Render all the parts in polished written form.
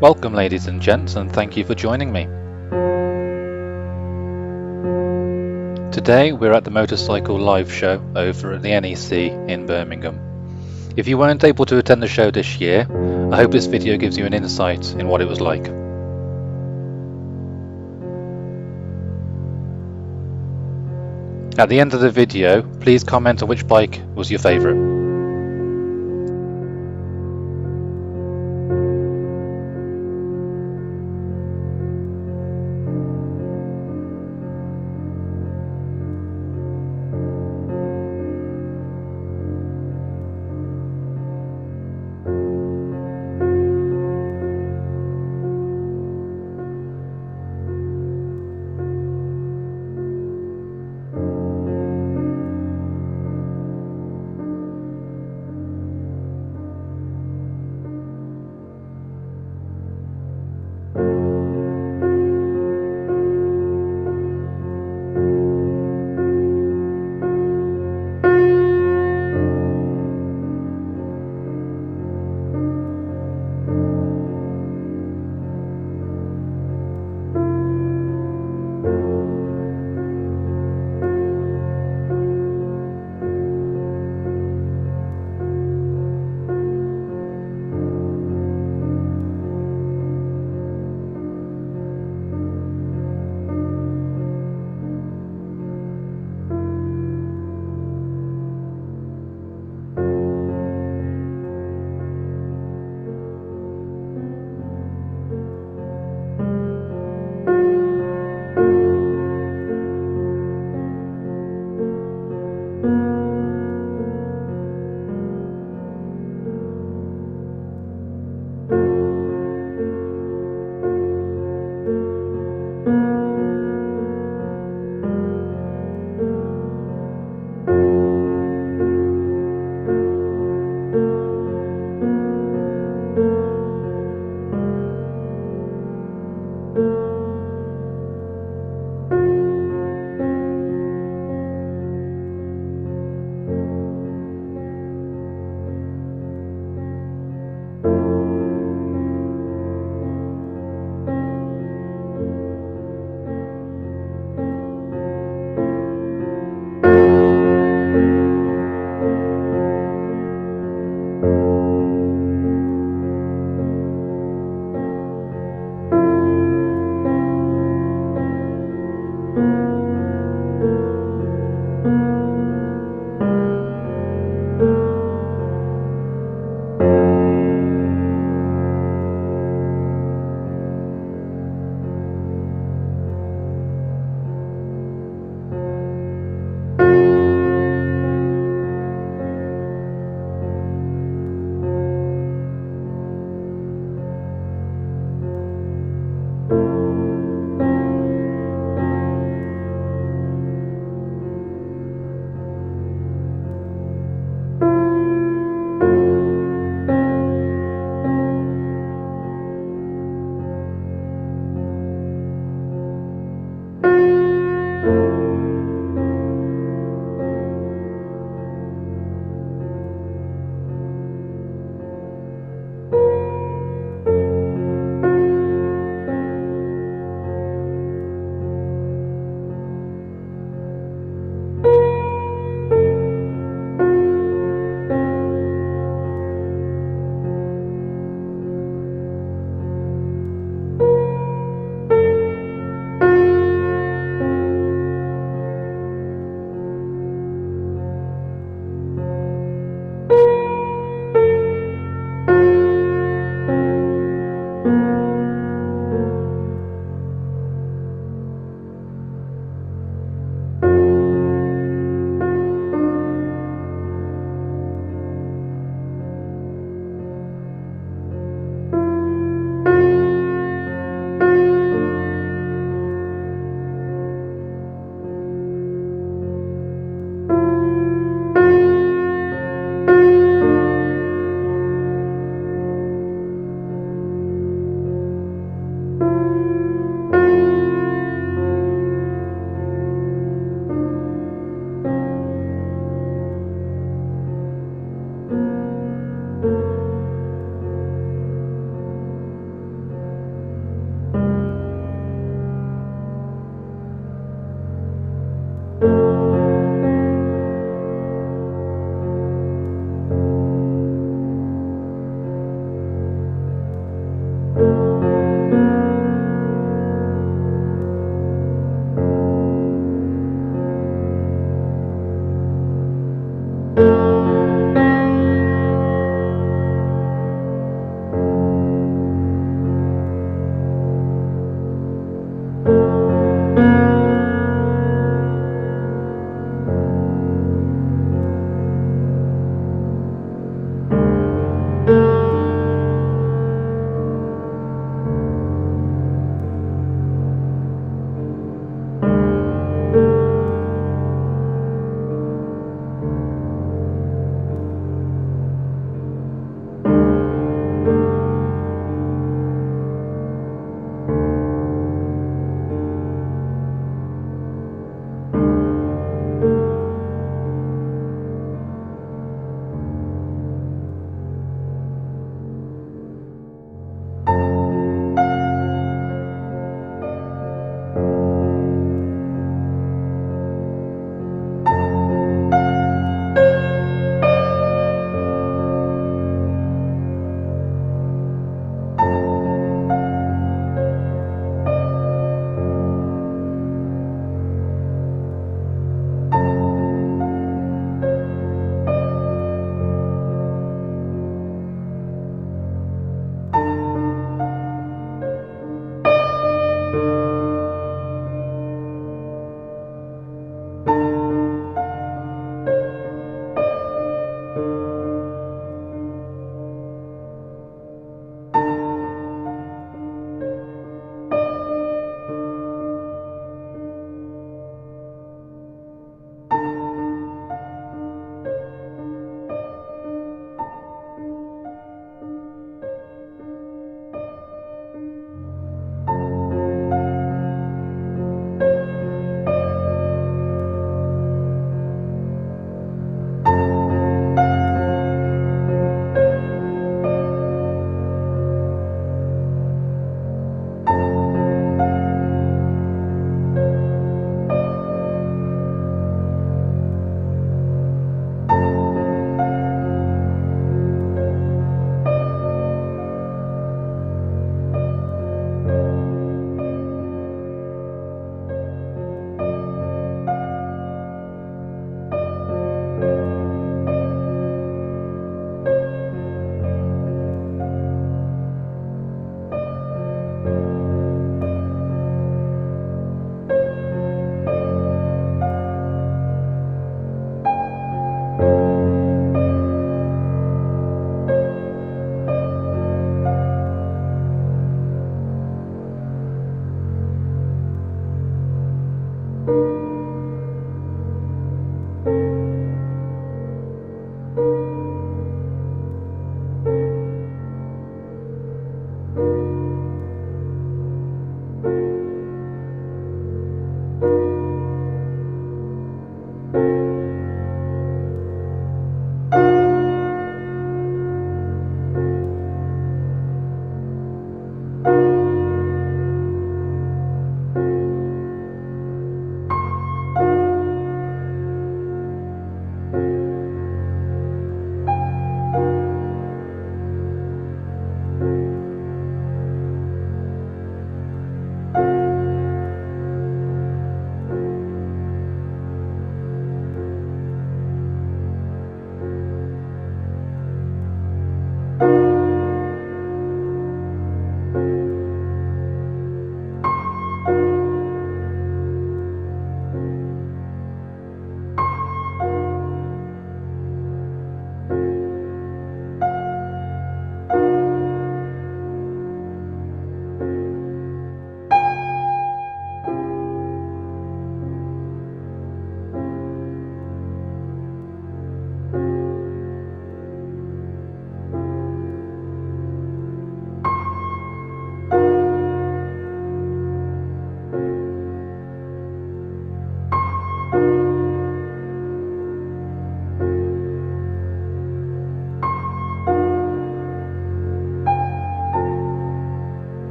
Welcome, ladies and gents, and thank you for joining me. Today we're at the Motorcycle Live Show over at the NEC in Birmingham. If you weren't able to attend the show this year, I hope this video gives you an insight in what it was like. At the end of the video, please comment on which bike was your favourite.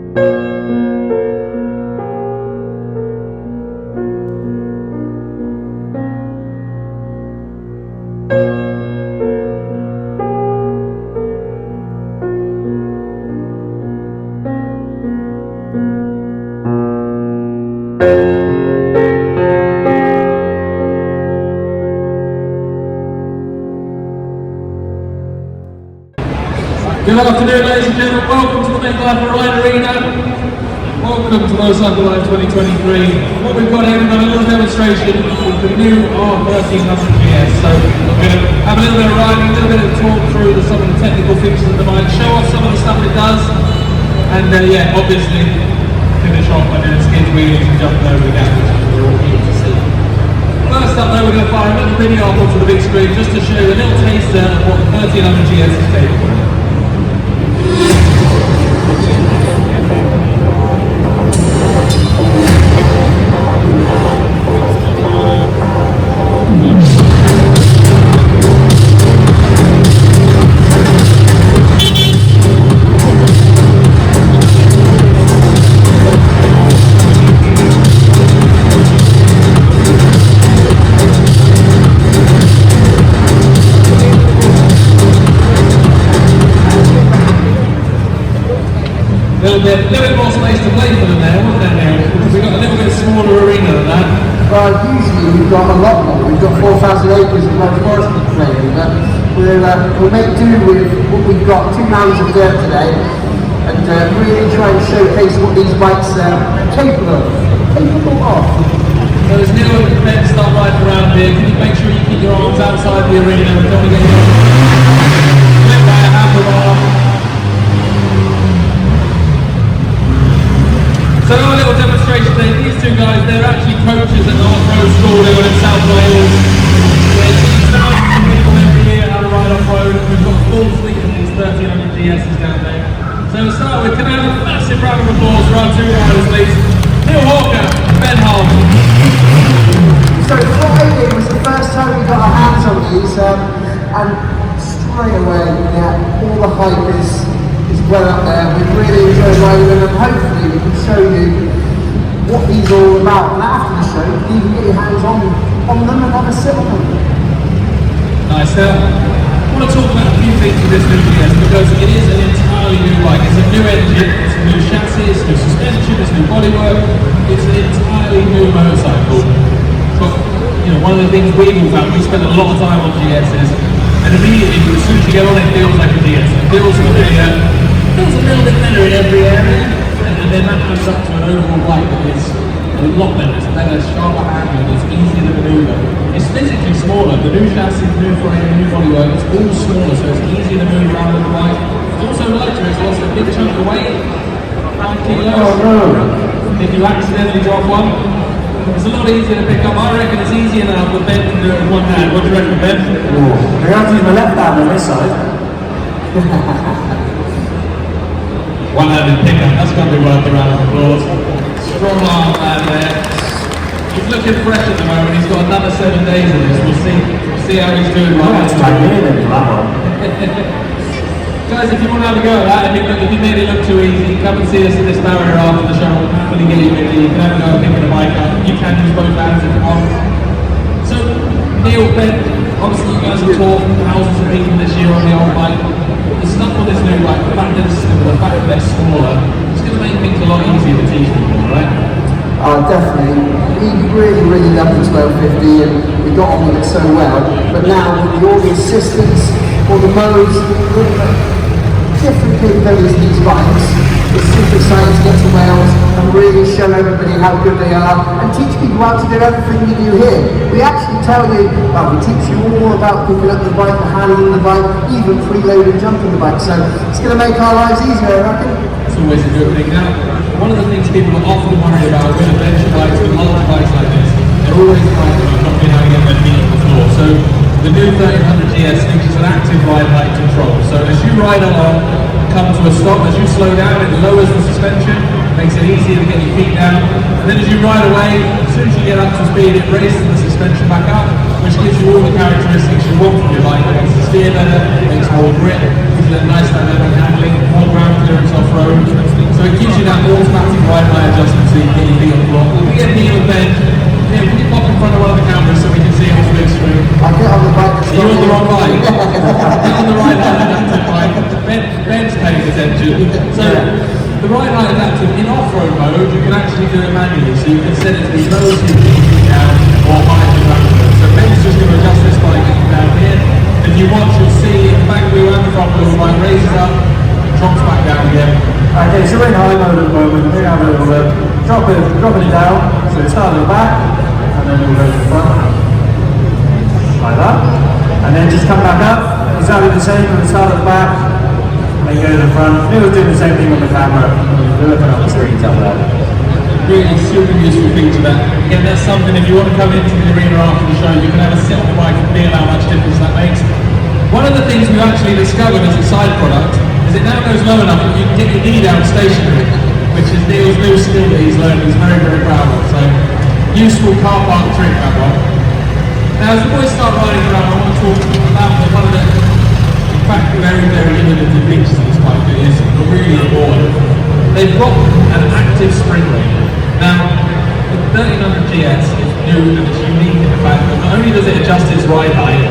Good afternoon, ladies and gentlemen. Welcome to the Make Life a Ride Arena. Welcome to Motorcycle Live 2023. What we've got here, we've got a little demonstration with the new R1300 GS. So we're going to have a little bit of riding, a little bit of talk through some of the technical features of the bike, show off some of the stuff it does, and yeah, obviously finish off by doing skid wheelies and jumping over the gap, which we're all keen to see. First up though, we're going to fire a little video up onto the big screen just to show you a little taster of what the 1300 GS is capable of. A little bit more space to play for them there, wasn't there, Neil? Because we've got a little bit smaller arena than that. Well, usually we've got a lot more. We've got 4,000 acres of large forest to play with, but we'll make do with what we've got, 2 mounds of dirt today, and really try and showcase what these bikes are capable of. So as Neil and Ben start riding around here, can you make sure you keep your arms outside the arena? We don't want to get hit by a handlebar. So a little demonstration today. These two guys, they're actually coaches at the off-road school here in South Wales. They teach people every year how to ride off-road. We've got a full fleet of these 1300 GSs down there. So to start with, can I have a massive round of applause for our two riders, please? Neil Hawker and Ben Hull. So Friday was the first time we got our hands on these, and straight away, yeah, all the hype is well up there. We've really enjoyed riding them, and hopefully we can show you what these are all about. And after the show, you can even get your hands on them and have a sit on them. Nice. I want to talk about a few things with this new GS because it is an entirely new bike. It's a new engine, it's a new chassis, it's new suspension, it's new bodywork. It's an entirely new motorcycle. But you know, one of the things we've all found, we spend a lot of time on GSs, and immediately as soon as you get on it, feels like a GS. It feels familiar. Feels a little bit better in every area, and then that adds up to an overall bike that is a lot better. It's better, sharper handling, it's easier to manoeuvre. It's physically smaller. The new chassis, the new frame, the new bodywork, it's all smaller, so it's easier to move around on the bike. It's also lighter, it's lost a big chunk of weight, 5 kilos. Oh no! If you accidentally drop one, it's a lot easier to pick up. I reckon it's easier now for Ben to do it with one hand. What do you reckon, Ben? I have to use my left hand on this side. One-handed pickup, that's going to be worth a round of applause. Strong arm man there. He's looking fresh at the moment, he's got another 7 days of this. We'll see how he's doing. Guys, if you want to have a go at that, if you made it look too easy, come and see us at this barrier after the show. We'll happily get you with you. You can have a go at picking the bike up. You can use both hands if you want. So, Neil, Ben, obviously you guys have taught thousands of people this year on the old bike. The stuff on this new bike, the fact that it's smaller, the fact that they're smaller, it's going to make things a lot easier to teach people, right? Definitely. We really loved the 1250 and we got on with it so well. But now, with all the assistance, all the modes, different capabilities of these bikes, it's super exciting to get to Wales and really show everybody how good they are and teach people how to do everything we do here. We actually tell you, we teach you all about picking up the bike, the handling the bike, even freeloading and jumping the bike. So it's going to make our lives easier, I reckon. It's always a good thing. Now, one of the things people are often worried about with adventure bikes, with large bikes like this, they're always worried about not being able to get their feet on the floor. So the new 1300 GS features an active ride height control. So as you ride along, come to a stop, as you slow down, it lowers the suspension, makes it easier to get your feet down. And then as you ride away, as soon as you get up to speed, it raises the suspension back up, which gives you all the characteristics you want from your bike. It makes it steer better, makes more grip, gives you that nice dynamic handling, more ground clearance off-road. So it gives you that right eye adjustment so you can get your feet on the block. We'll be getting heel and bend. Yeah, can you pop in front of one of the cameras so we can see it on the big screen? I get on the bike. You're on the wrong line. Get on the right line adaptive bike. Ben's paying attention. So the right line adaptive in off-road mode, you can actually do it manually. So you can set it to be low so you can down or high to down. So Ben's just going to adjust this bike down here. If you watch, you'll see the back wheel and the front wheel bike raises up, drops back down again. Okay, so we're in high mode at the moment. We're going to have a little look. Dropping it down. So start at the back, and then we'll go to the front. Like that. And then just come back up. Exactly the same. We'll start at the back, and then go to the front. We'll do the same thing on the camera. We'll open up the screens up there. Really super useful feature that. Again, that's something if you want to come into the arena after the show, you can have a sit on the bike and feel how much difference that makes. One of the things we've actually discovered as a side product is it now goes low enough that you can get your knee down stationary, which is Neil's new skill that he's learned, he's very, very proud of. So, useful car park trick, that one. Now, as the boys start riding around, I want to talk about one of the, in fact, very, very limited features of this bike that is really important. They've got an active spring ring. Now, the 1300 GS is new and it's unique in the fact that not only does it adjust its ride height,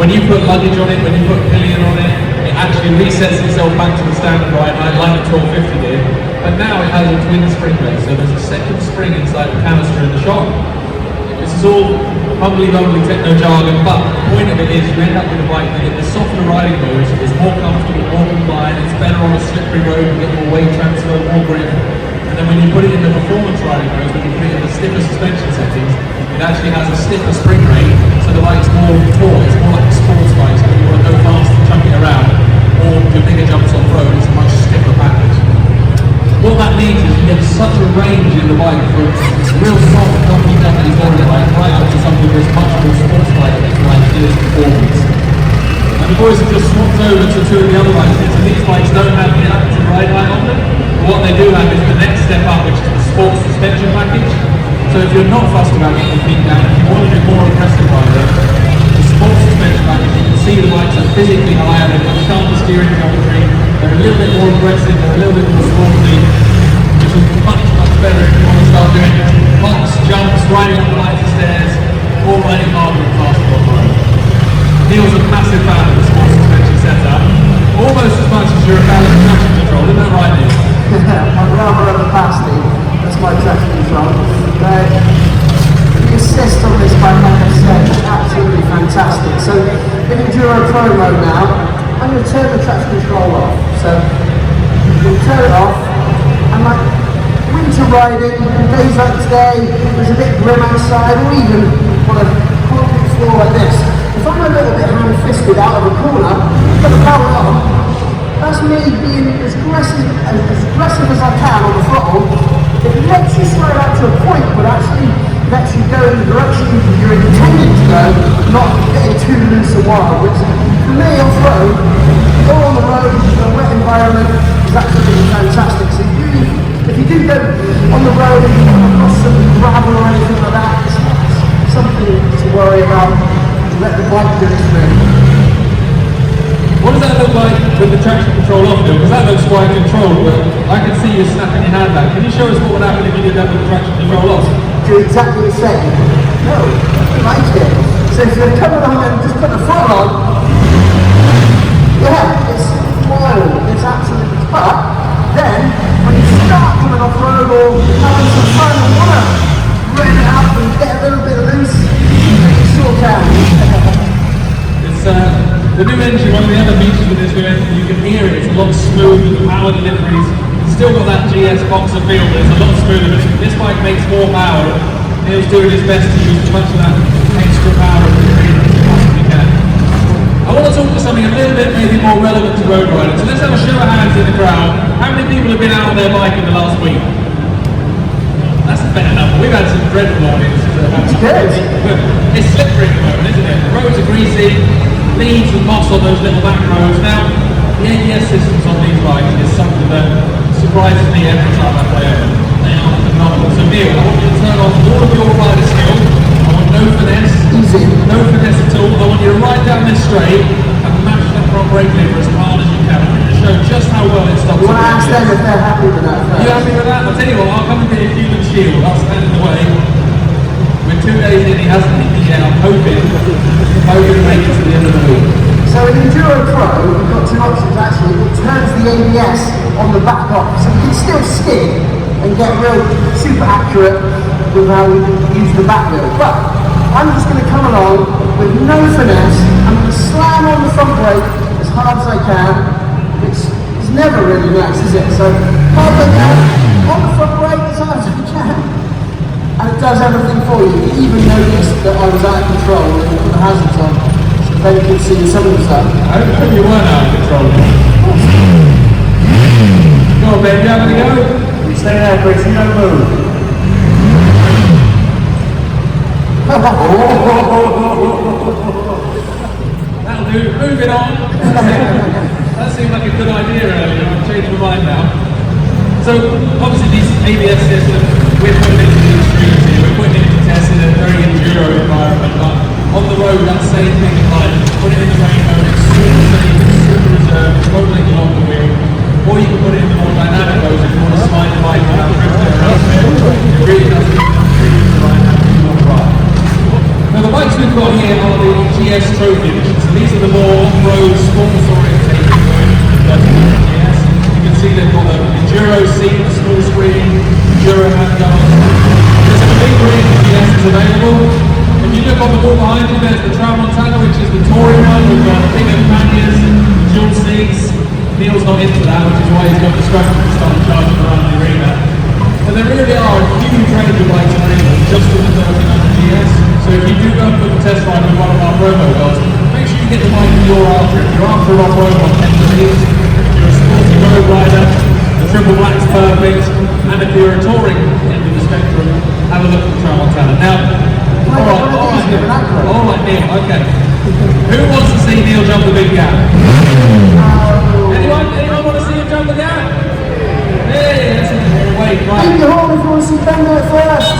when you put luggage on it, when you put pillion on it, it actually resets itself back to the standard ride height like the 1250 did, but now it has a twin spring ring, so there's a second spring inside the canister in the shop. This is all bumbly techno jargon, but the point of it is you end up with a bike that in the softer riding modes is more comfortable, more compliant, it's better on a slippery road, you get more weight transfer, more grip. And then when you put it in the performance riding modes, when you put it in the stiffer suspension settings, it actually has a stiffer spring rate, so the bike's more taut, it's more like a sports bike, so when you want to go fast and chuck it around, or do bigger jumps on road, it's a much stiffer package. What that means is you get such a range in the bike from real soft, comfy, definitely foreign bike, right up to something that's much more sports bike, like this performance. And the boys have just swapped over to two of the other bikes, so these bikes don't have the active ride height on them. What they do have is the next step up, which is the sports suspension package. So if you're not fussed about getting your feet down, if you want to be more aggressive rider, the sports suspension package, you can see the bikes are physically higher, they've got sharper steering geometry, they're a little bit more aggressive, they're a little bit more sporty, which is much, much better if you want to start doing hops, jumps, riding up the lights of stairs, or riding harder and faster on the road. Neil's a massive fan of the sports suspension setup, almost as much as you're a fan of traction control, isn't that right, Neil? I'm rather of a pasty. That's my traction control. The assist on this bike, like I said, is absolutely fantastic. So in Enduro Pro mode now, I'm going to turn the traction control off. So you can turn it off, and like winter riding, days like today, there's a bit grim outside, or even on a concrete floor like this. If I'm a little bit hand-fisted out of a corner, I've got the power on. That's me being as aggressive as I can on the throttle. It lets you slow out to a point, but actually lets you go in the direction you're intended to go, not getting too loose and wild, which for me off-road, or on the road in a wet environment, is absolutely fantastic. So if you do go on the road and you come across some gravel or anything like that, it's not something to worry about. Let the bike do its thing. What does that look like with the traction control off, Bill? Because that looks quite controlled, but I can see you snapping your hand back. Can you show us what would happen if you did that with the traction control off? Do exactly the same. No, I like it. So if you come along and just put the throttle on, yeah, it's wild, it's absolutely, but then when you start coming off road or having some fun and want to rev it up and get a little bit loose, you sure can. It's the new engine, one of the other features with this new engine, you can hear it, it's a lot smoother, the power deliveries, it's still got that GS boxer feel, but it's a lot smoother. This bike makes more power. Neil's doing his best to use as much of that extra power as he possibly can. I want to talk to something a little bit maybe more relevant to road riding, so let's have a show of hands in the crowd. How many people have been out on their bike in the last week? That's a better number. We've had some dreadful mornings. It's good. It's slippery at the moment, isn't it? The roads are greasy, leaves and moss on those little back roads. Now, the ABS systems on these bikes is something that surprises me every time I play over. They are phenomenal. So Neil, I want you to turn off all of your rider skill. I want no finesse. Easy. No finesse at all. I want you to ride down this straight and mash that front brake lever as hard as you can. show just how well it stops. You want to ask them if they're happy with that first? Are you happy with that? I'll tell you what, I'll come and get a human shield. I'll stand in the way. We're 2 days in, he hasn't hit me yet. I'm hoping to make it to the end of the week. So in Enduro Pro, we've got two options actually. It turns the ABS on the back off, so you can still skid and get real super accurate with how we use the back wheel. But I'm just going to come along with no finesse. I'm going to slam on the front brake as hard as I can. It's never really nice, is it? So hard as I can, on the front brake as hard as I can. And it does everything for you. You even noticed that I was out of control when you put the hazards on. So then you can see some of the stuff. I hope you weren't out of control. Go on, baby, have a go. You stay there, Chris, you don't move. That'll do. Moving on. That seemed like a good idea earlier. I've changed my mind now. So, obviously, these ABS systems, we're putting into the extremes here. We're putting it to test in a very enduro environment. But on the road, that same thing in mind. Put it in the rain mode, it's super safe, it's super reserved, it won't make you off the wheel. Or you can put it in the more dynamic modes if you want to slide the bike without drifting around it. It really does give you the right hand you want to ride. Now the bikes we've got here are the GS Trophy editions. So these are the more off-road, sports-orientated versions of the GS. You can see they've got the Enduro seat, the small screen, Enduro handguards. There's a big range of GSs available. If you look on the wall behind you, there's the Tramontana, which is the touring one. We've got bigger panniers, dual seats. Neil's not into that, which is why he's got the instructors to start charging around the arena. And there really are a huge range of bikes available just for the 1300 GS. So if you do go and put the test ride with one of our promo guys, make sure you get the bike that you're after. If you're after an off-road one, head to these. If you're a sporty road rider, the triple black's perfect. And if you're a touring end of the spectrum, have a look at the Tramontana. Now, alright Neil, okay. Who wants to see Neil jump the big gap? Anyone want to see him jump the gap? Hey, that's wait, right. Keep your horn if you want to see Ben do it first.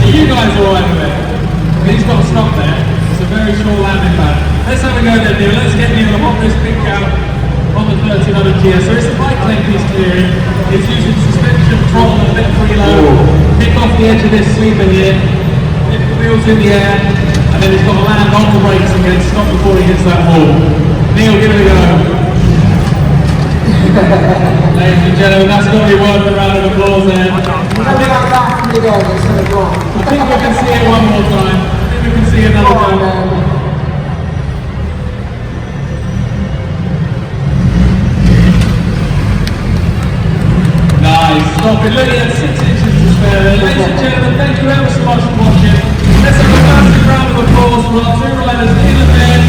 Are you guys alright with it? He's got to stop there. It's a very short landing pad. Let's have a go then, Neil. Let's get Neil to hop this big gap on the 1300 GS. So it's a bike lane piece steering. It's using suspension, throttle, and a bit of preload. Pick off the edge of this sleeper here. Lift the wheels in the air. And then he's got to land on the brakes and get it stopped before he hits that wall. Neil, give it a go. Ladies and gentlemen, that's got to be worth a round of applause there. I think we can see it one more time. I think we can see another go. Nice. Stop it. Look at 6 inches to spare there. Ladies and gentlemen, thank you ever so much for watching. Let's have a massive round of applause for our two riders, Neil and Ben,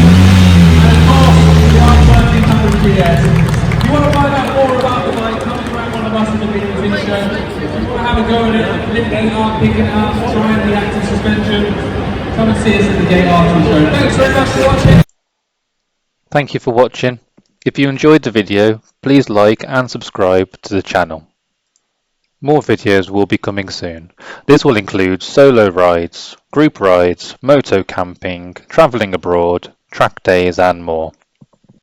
and of course, the R1300 GS. If you want to find out more about the bike, come and grab one of us at the BMW show. If you want to have a go at it, lift it up, pick it up, try the active suspension, come and see us at the Gate R2 show. Thanks very much for watching. Thank you for watching. If you enjoyed the video, please like and subscribe to the channel. More videos will be coming soon. This will include solo rides, group rides, moto camping, travelling abroad, track days and more.